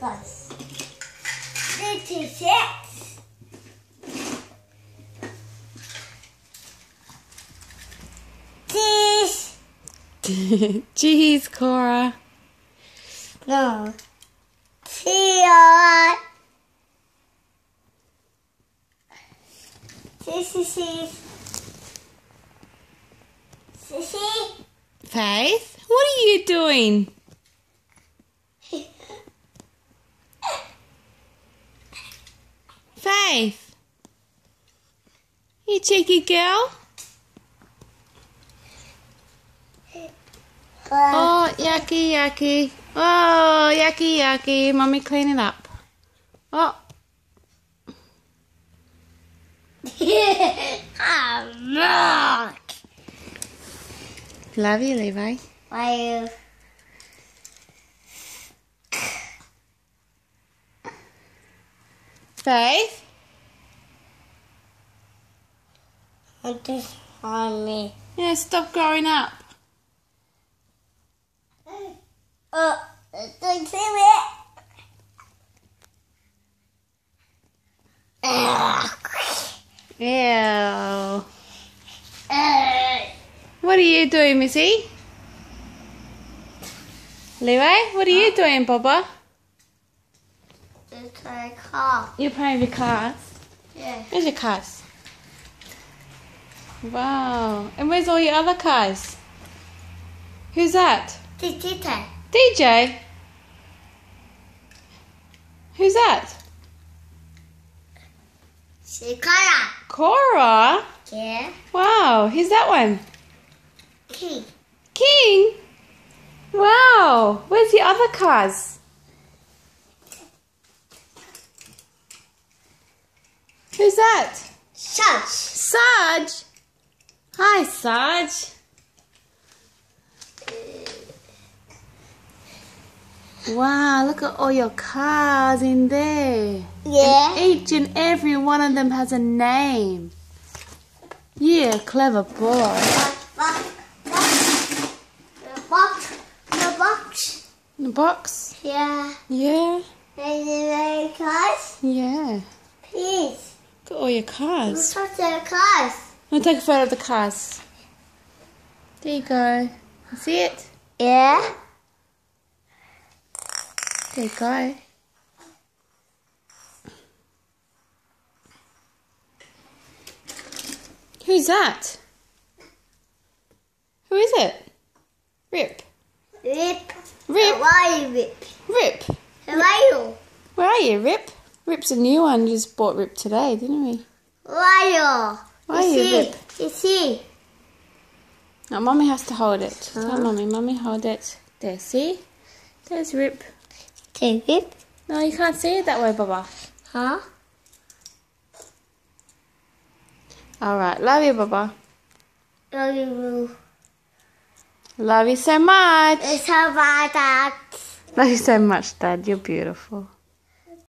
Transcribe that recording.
plus. This is it. Cheese. Cheese, Cora. No. Cheese. Cheese. Faith, what are you doing? Faith, you cheeky girl. Oh, yucky, yucky. Oh, yucky, yucky. Mummy, clean it up. Oh. Look. Love you, Levi. Why? Faith? This on me. Yeah, stop growing up. Don't see it. Ew. What are you doing, Missy? Levi, what are you doing, Baba? It's a car. You're playing with cars? Yeah. Where's your cars? Wow. And where's all your other cars? Who's that? Tita. DJ? Who's that? Shikara. Cora? Yeah. Wow. Who's that one? King. King? Wow. Where's the other cars? Who's that? Shush. Sarge. Hi, Sarge. Wow, look at all your cars in there. Yeah. And each and every one of them has a name. Yeah, clever boy. The box. The box. The box? Yeah. Yeah. The cars. Yeah. Please. Look at all your cars. Look at the cars. I'm going to take a photo of the cars. There you go. You see it? Yeah. There you go. Who's that? Who is it? Rip. Rip. Rip. Why are you Rip? Rip. Where are you? Where are you, Rip? Rip's a new one. You just bought Rip today, didn't we? Where are you? Where are you, Rip? You see? No, Mummy has to hold it. Tell Mummy. Mummy, hold it. There, see? There's Rip. Take Rip. No, you can't see it that way, Baba. Huh? All right. Love you, Baba. Love you. Love you so much. It's about that. Love you so much, Dad. You're beautiful.